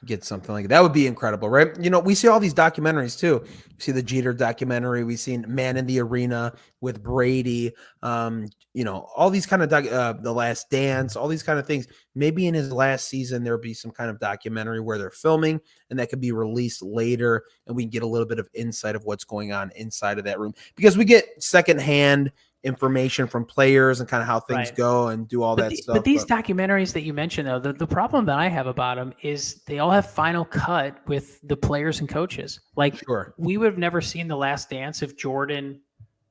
get something like that would be incredible, right? You know, we see all these documentaries too. We see the Jeter documentary. We've seen Man in the Arena with Brady. You know, all these kind of The Last Dance, all these kind of things. Maybe in his last season there'll be some kind of documentary where they're filming, and that could be released later, and we can get a little bit of insight of what's going on inside of that room, because we get secondhand information from players and kind of how things go and do all that stuff. But these documentaries that you mentioned, though, the problem that I have about them is they all have final cut with the players and coaches. Like, we would have never seen The Last Dance if Jordan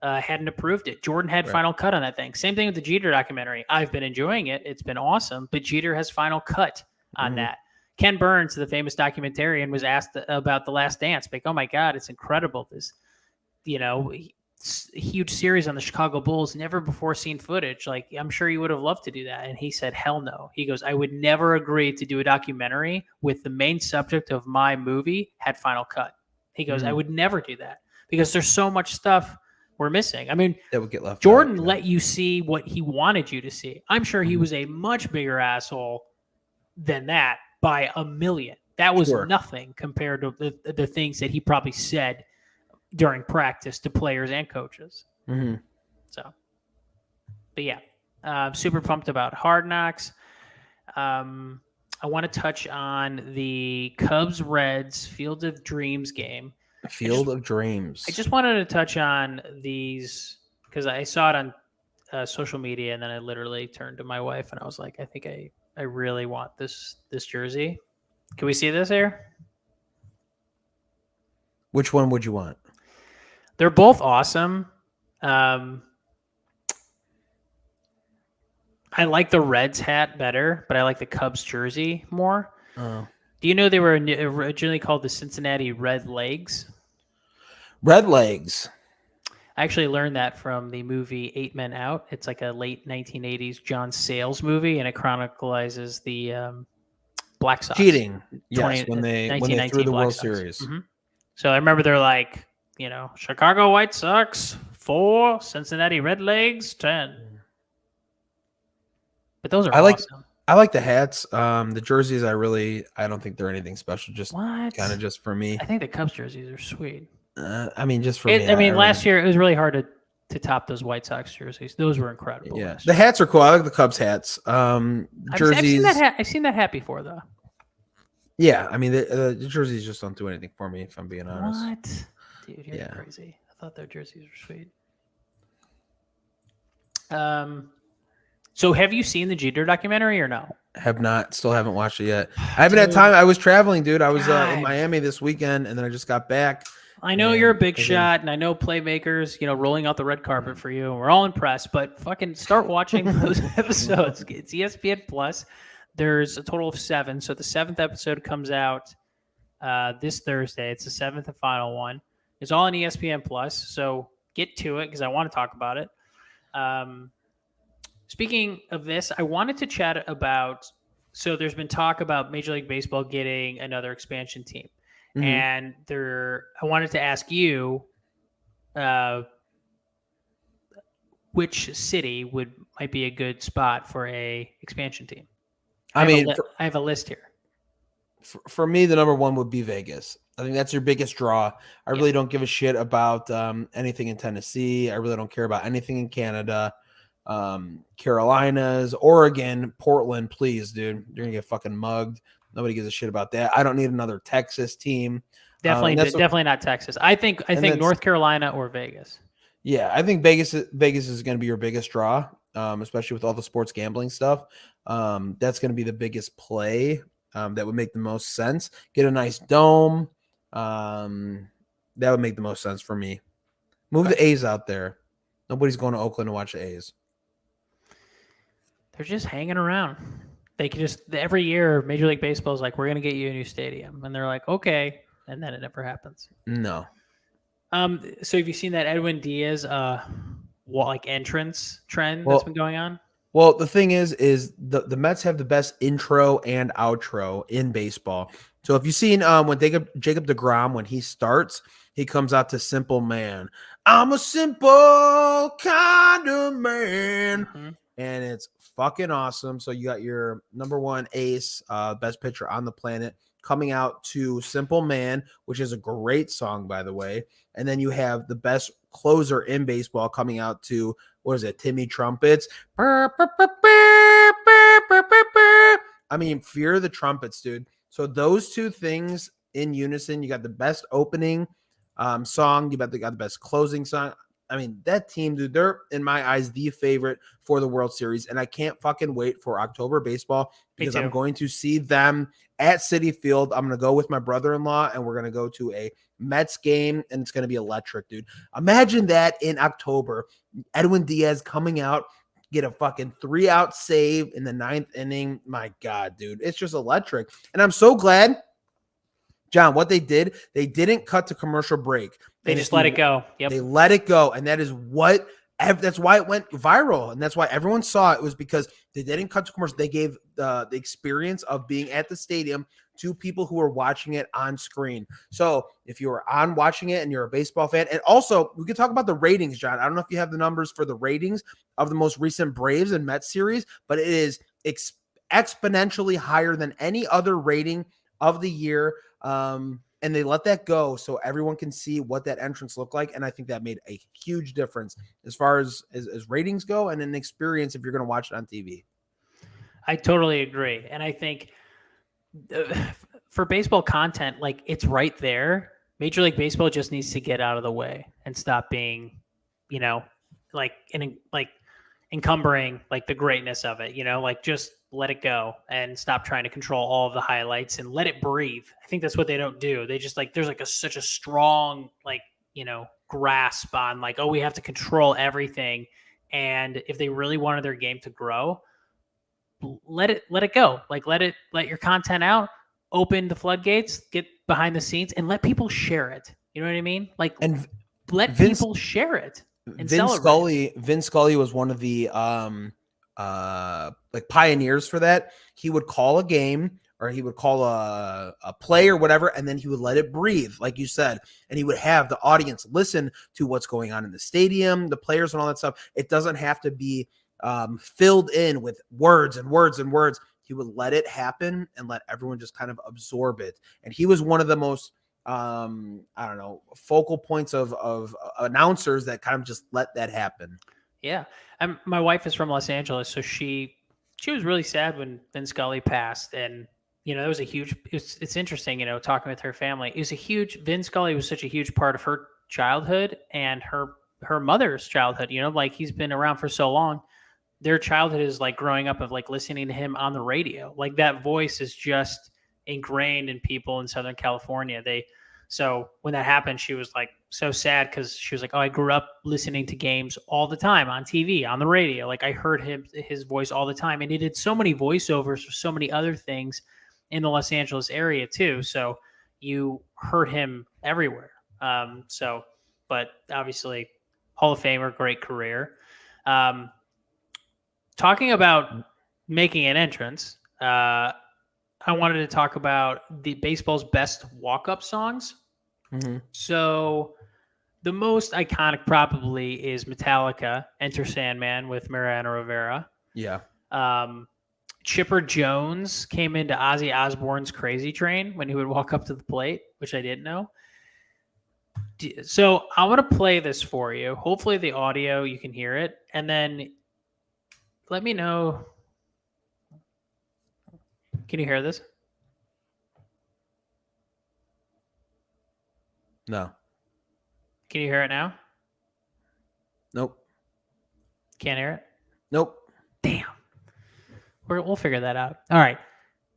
hadn't approved it. Jordan had final cut on that thing. Same thing with the Jeter documentary. I've been enjoying it. It's been awesome. But Jeter has final cut on that. Ken Burns, the famous documentarian, was asked about The Last Dance. Like, oh, my God, it's incredible. This, you know, huge series on the Chicago Bulls, never before seen footage. Like, I'm sure you would have loved to do that. And he said, hell no. He goes, I would never agree to do a documentary with the main subject of my movie had final cut. He goes, I would never do that because there's so much stuff we're missing. I mean, that would get left Jordan let you see what he wanted you to see. I'm sure he was a much bigger asshole than that by a million. That was nothing compared to the things that he probably said during practice to players and coaches. So, but yeah, super pumped about Hard Knocks. I want to touch on the Cubs-Reds Field of Dreams game. Field of Dreams. I just wanted to touch on these because I saw it on social media, and then I literally turned to my wife and I was like, I think I really want this jersey. Can we see this here? Which one would you want? They're both awesome. I like the Reds hat better, but I like the Cubs jersey more. Oh. Do you know they were originally called the Cincinnati Red Legs? Red Legs. I actually learned that from the movie 8 Men Out. It's like a late 1980s John Sayles movie, and it chronicles the Black Sox cheating. Yes, when they threw the World Series. So I remember they're like, you know, Chicago White Sox 4, Cincinnati Red Legs 10. But those are awesome. I like the hats. The jerseys, I don't think they're anything special. Just kind of just for me. I think the Cubs jerseys are sweet. I mean, just for me. I mean, last year it was really hard to top those White Sox jerseys. Those were incredible. Yeah, the hats are cool. I like the Cubs hats. Jerseys. I've seen that hat before, though. Yeah, I mean, the jerseys just don't do anything for me, if I'm being honest. What? Dude, you're crazy. I thought their jerseys were sweet. So have you seen the Jeter documentary or no? Have not. Still haven't watched it yet. I haven't had time. I was traveling, dude. I was in Miami this weekend, and then I just got back. I know you're a big shot, and I know playmakers, rolling out the red carpet for you. We're all impressed, but fucking start watching those episodes. It's ESPN Plus. There's a total of 7. So the 7th episode comes out this Thursday. It's the 7th and final one. It's all on ESPN Plus. So get to it because I want to talk about it. Speaking of this, I wanted to chat about, so there's been talk about Major League Baseball getting another expansion team. Mm-hmm. And I wanted to ask you, which city might be a good spot for a expansion team? I have a list here. For me, the number one would be Vegas. I think that's your biggest draw. I really don't give a shit about anything in Tennessee. I really don't care about anything in Canada. Carolinas, Oregon, Portland, please, dude. You're going to get fucking mugged. Nobody gives a shit about that. I don't need another Texas team. Definitely not Texas. I think North Carolina or Vegas. Yeah, I think Vegas is going to be your biggest draw, especially with all the sports gambling stuff. That's going to be the biggest play. That would make the most sense. Get a nice dome. That would make the most sense for me. Move the A's out there. Nobody's going to Oakland to watch the A's. They're just hanging around. They can just every year Major League Baseball is like, we're going to get you a new stadium, and they're like, okay, and then it never happens. No. So have you seen that Edwin Diaz entrance trend that's been going on? Well, the thing is the Mets have the best intro and outro in baseball. So if you've seen when Jacob deGrom, when he starts, he comes out to Simple Man. I'm a simple kind of man. Mm-hmm. And it's fucking awesome. So you got your number one ace, best pitcher on the planet, coming out to Simple Man, which is a great song, by the way. And then you have the best closer in baseball coming out to, what is it, Timmy Trumpets. I mean, Fear the Trumpets, dude. So those two things in unison, you got the best opening song, you got the best closing song. I mean, that team, dude, they're, in my eyes, the favorite for the World Series. And I can't fucking wait for October baseball because I'm going to see them at Citi Field. I'm going to go with my brother-in-law, and we're going to go to a Mets game, and it's going to be electric, dude. Imagine that in October. Edwin Diaz coming out, get a fucking 3-out save in the 9th inning. My God, dude. It's just electric. And I'm so glad, John, what they did, they didn't cut to commercial break. They just let it go. Yep. They let it go. And that is what, that's why it went viral. And that's why everyone saw it, was because they didn't cut to commercial. They gave the experience of being at the stadium to people who are watching it on screen. So if you were on watching it and you're a baseball fan, and also we could talk about the ratings, John. I don't know if you have the numbers for the ratings of the most recent Braves and Mets series, but it is exponentially higher than any other rating of the year. And they let that go so everyone can see what that entrance looked like. And I think that made a huge difference as far as ratings go and an experience if you're going to watch it on TV. I totally agree. And I think for baseball content, like, it's right there. Major League Baseball just needs to get out of the way and stop being, encumbering like the greatness of it, like just let it go and stop trying to control all of the highlights and let it breathe. I think that's what they don't do. They just there's such a strong, grasp on we have to control everything. And if they really wanted their game to grow, let it go. Let your content out, open the floodgates, get behind the scenes, and let people share it. You know what I mean? Let people share it. And Vince Scully was one of the pioneers for that. He would call a game, or he would call a play or whatever, and then he would let it breathe, like you said, and he would have the audience listen to what's going on in the stadium, the players and all that stuff. It doesn't have to be filled in with words and words and words. He would let it happen and let everyone just kind of absorb it. And he was one of the most focal points of announcers that kind of just let that happen. Yeah. My wife is from Los Angeles, so she was really sad when Vince Scully passed. And, it was a huge, it's interesting, talking with her family. It was Vince Scully was such a huge part of her childhood and her mother's childhood, he's been around for so long. Their childhood is growing up of listening to him on the radio. That voice is just ingrained in people in Southern California. So when that happened, she was so sad, because she was I grew up listening to games all the time on TV, on the radio. I heard his voice all the time, and he did so many voiceovers for so many other things in the Los Angeles area too. So you heard him everywhere. But obviously Hall of Famer, great career. Talking about making an entrance, I wanted to talk about the baseball's best walk-up songs. Mm-hmm. So the most iconic probably is Metallica, Enter Sandman with Mariano Rivera. Yeah. Chipper Jones came into Ozzy Osbourne's Crazy Train when he would walk up to the plate, which I didn't know. So I want to play this for you. Hopefully the audio, you can hear it. And then let me know. Can you hear this? No. Can you hear it now? Nope. Can't hear it? Nope. Damn. We'll figure that out. All right.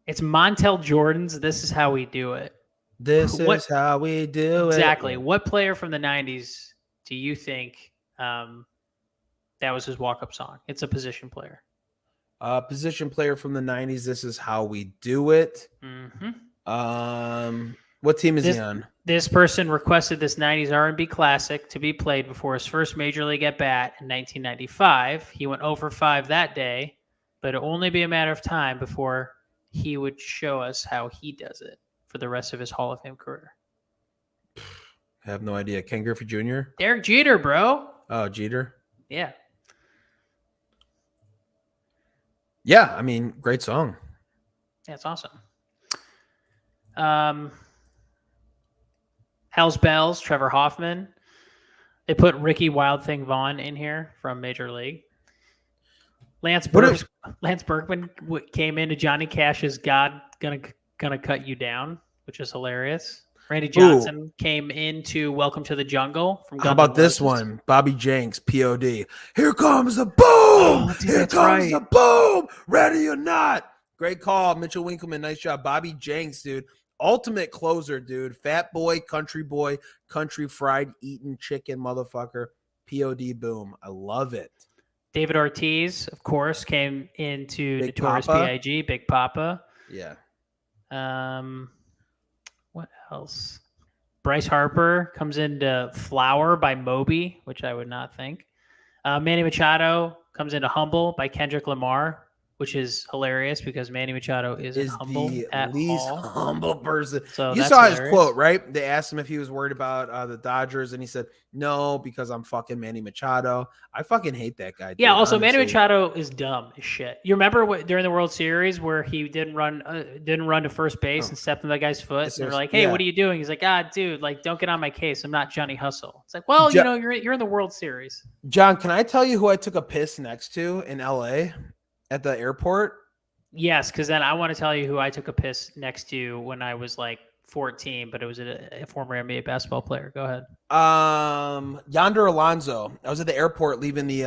It's Montel Jordan's This Is How We Do It. This is how we do it. Exactly. What player from the 90s do you think that was his walk-up song? It's a position player. Position player from the 90s. This is how we do it. Mm-hmm. What team is he on? This person requested this 90s R&B classic to be played before his first major league at-bat in 1995. He went 0-5 that day, but it'll only be a matter of time before he would show us how he does it for the rest of his Hall of Fame career. I have no idea. Ken Griffey Jr.? Derek Jeter, bro. Oh, Jeter? Yeah. Yeah, I mean, great song. Yeah, it's awesome. Hell's Bells, Trevor Hoffman. They put Ricky Wild Thing Vaughn in here from Major League. Lance Berkman came into Johnny Cash's "God gonna cut you down," which is hilarious. Randy Johnson came into "Welcome to the Jungle" from Guns How about this one? Bobby Jenks, POD. Here comes the boom! Oh, dude, here comes the boom! Ready or not? Great call, Mitchell Winkleman. Nice job, Bobby Jenks, dude. Ultimate closer, dude. Fat boy, country fried eating chicken, motherfucker. POD boom. I love it. David Ortiz, of course, came into Notorious B.I.G., Big Papa. Yeah. What else? Bryce Harper comes into Flower by Moby, which I would not think. Manny Machado comes into Humble by Kendrick Lamar, which is hilarious because Manny Machado isn't humble at least all. Humble person. So you saw hilarious. His quote, right? They asked him if he was worried about the Dodgers, and he said, "No, because I'm fucking Manny Machado." I fucking hate that guy. Yeah. Also, honestly. Manny Machado is dumb as shit. You remember during the World Series where he didn't run to first base and stepped on that guy's foot, and they're like, "Hey, what are you doing?" He's like, dude, like, don't get on my case. I'm not Johnny Hustle. It's like, well, you're in the World Series. John, can I tell you who I took a piss next to in LA at the airport? Yes, because then I want to tell you who I took a piss next to when I was like 14, but it was a former NBA basketball player. Go ahead. Yonder Alonso. I was at the airport leaving the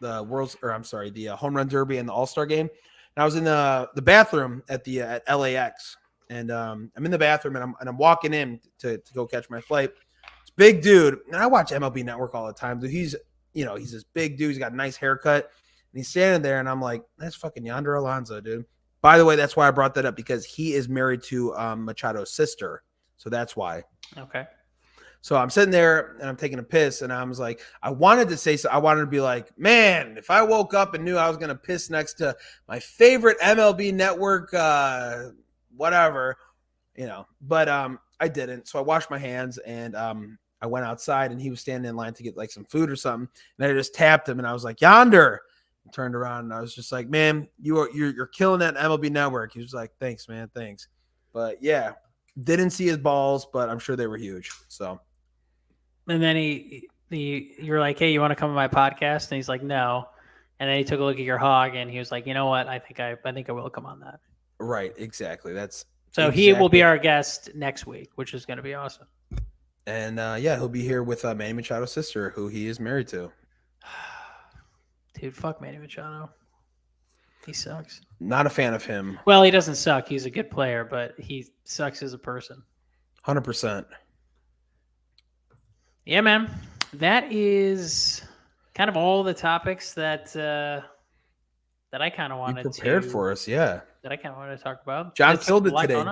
home run derby and the All-Star game. And I was in the bathroom at LAX, and I'm in the bathroom and I'm walking in to go catch my flight. It's big dude, and I watch MLB Network all the time. Dude, he's this big dude. He's got a nice haircut. And he's standing there, and I'm like, that's fucking Yonder Alonso, dude. By the way, that's why I brought that up, because he is married to Machado's sister. So that's why. Okay. So I'm sitting there, and I'm taking a piss, and I was like, I wanted to be like, man, if I woke up and knew I was going to piss next to my favorite MLB Network, whatever, but I didn't. So I washed my hands, and I went outside, and he was standing in line to get like some food or something. And I just tapped him, and I was like, Yonder. Turned around and I was just like, man, you're killing that MLB Network. He was like, thanks, man, thanks. But yeah, didn't see his balls, but I'm sure they were huge. So, and then you're like, hey, you want to come on my podcast? And he's like, no. And then he took a look at your hog and he was like, you know what? I think I will come on that. Right, exactly. He will be our guest next week, which is going to be awesome. And he'll be here with Manny Machado's sister, who he is married to. Dude, fuck Manny Machado. He sucks. Not a fan of him. Well, he doesn't suck. He's a good player, but he sucks as a person. 100%. Yeah, man. That is kind of all the topics that I kind of wanted to prepared for us, yeah. That I kind of wanted to talk about. John killed it today.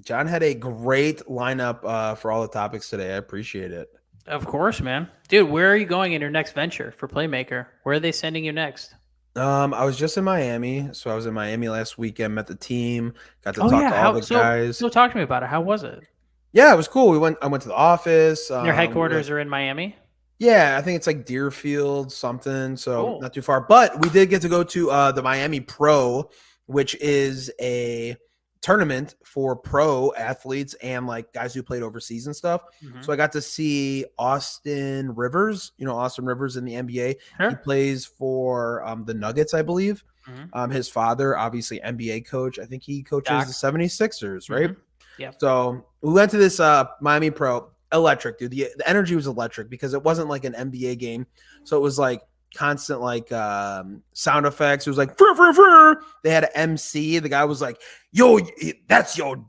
John had a great lineup for all the topics today. I appreciate it. Of course, man. Dude, where are you going in your next venture for Playmaker? Where are they sending you next? I was just in Miami. So I was in Miami last weekend, met the team, got to talk to all the guys. So talk to me about it. How was it? Yeah, it was cool. I went to the office. Your headquarters are in Miami? Yeah, I think it's like Deerfield something. So Not too far. But we did get to go to the Miami Pro, which is a tournament for pro athletes and like guys who played overseas and stuff. Mm-hmm. So I got to see Austin Rivers, Austin Rivers in the NBA. Sure. He plays for the Nuggets, I believe. Mm-hmm. His father, obviously NBA coach. I think he coaches the 76ers, right? Mm-hmm. Yeah. So we went to this Miami Pro. Electric, dude. The energy was electric because it wasn't like an NBA game. So it was like constant like sound effects. It was like frr, frr, frr. They had an MC. The guy was like, yo, that's your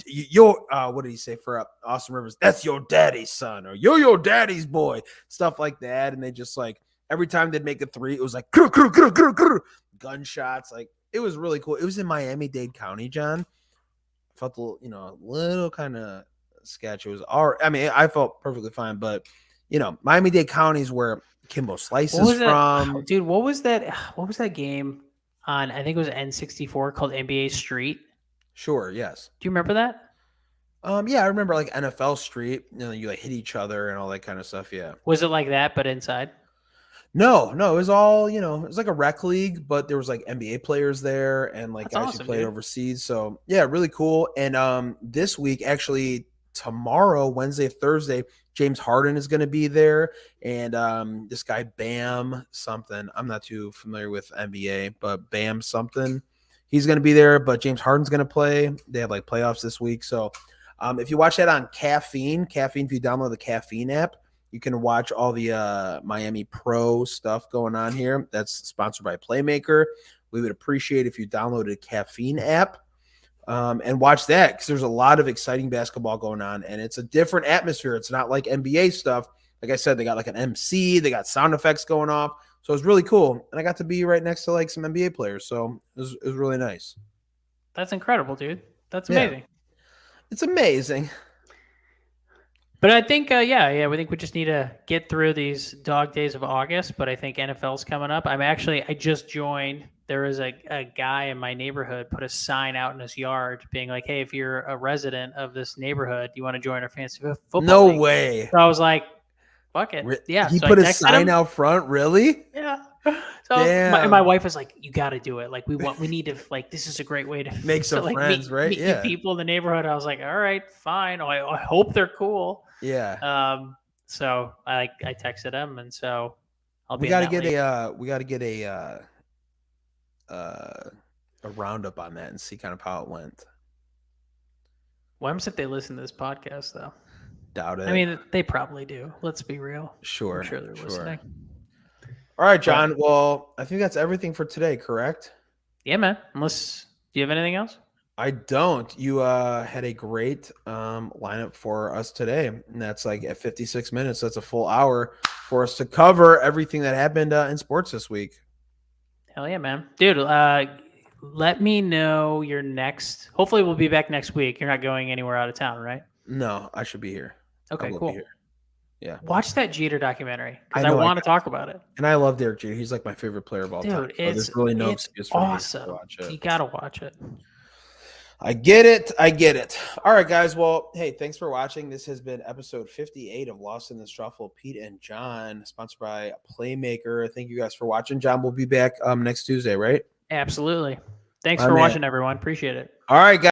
what did he say for Austin Rivers? That's your daddy's son, or your daddy's boy, stuff like that. And they just like every time they'd make a three, it was like gunshots. Like it was really cool. It was in Miami-Dade County, John. I felt a little kind of sketch. It was I felt perfectly fine, but Miami-Dade County is where Kimbo Slice is from. Dude, what was that game on? I think it was N64 called NBA Street. Sure, yes. Do you remember that? Yeah, I remember like NFL Street. You like hit each other and all that kind of stuff. Yeah. Was it like that, but inside? No, it was all, it was like a rec league, but there was like NBA players there and like That's guys awesome, who played dude. overseas. So yeah, really cool. And this week, actually tomorrow, Wednesday, Thursday, James Harden is going to be there. And this guy, Bam something. I'm not too familiar with NBA, but Bam something. He's going to be there, but James Harden's going to play. They have like playoffs this week. So if you watch that on Caffeine, if you download the Caffeine app, you can watch all the Miami Pro stuff going on here. That's sponsored by Playmaker. We would appreciate if you downloaded a Caffeine app and watch that, because there's a lot of exciting basketball going on, and it's a different atmosphere. It's not like NBA stuff. Like I said, they got like an MC, they got sound effects going off. So it was really cool. And I got to be right next to like some NBA players. So it was really nice. That's incredible, dude. That's amazing. Yeah. It's amazing. But I think, we think we just need to get through these dog days of August. But I think NFL's coming up. I just joined. There was a guy in my neighborhood put a sign out in his yard being like, hey, if you're a resident of this neighborhood, you want to join our fantasy football No league? way. So I was like, fuck it. Yeah. He so put a sign out front? Really? Yeah. So my wife was like, you got to do it. Like, we need to, like, this is a great way to make some friends, right? Meet new people in the neighborhood. I was like, all right, fine. I hope they're cool. Yeah. So I texted him, and so we got to get a roundup on that and see kind of how it went. What happens if they listen to this podcast, though? Doubt it. I mean, they probably do. Let's be real. Sure. I'm sure they're listening. All right, John. Well, I think that's everything for today, correct? Yeah, man. Do you have anything else? I don't. You had a great lineup for us today, and that's like at 56 minutes. That's a full hour for us to cover everything that happened in sports this week. Hell yeah, man. Dude, let me know your next. Hopefully, we'll be back next week. You're not going anywhere out of town, right? No, I should be here. Okay, cool. Yeah. Watch that Jeter documentary, because I want to talk about it. And I love Derek Jeter. He's like my favorite player of all time. Dude, it's really no excuse for awesome. Me to watch it. You got to watch it. I get it. All right, guys. Well, hey, thanks for watching. This has been episode 58 of Lost in the Shuffle. Pete and John, sponsored by Playmaker. Thank you guys for watching. John will be back next Tuesday, right? Absolutely. Thanks for watching, everyone. Appreciate it. All right, guys.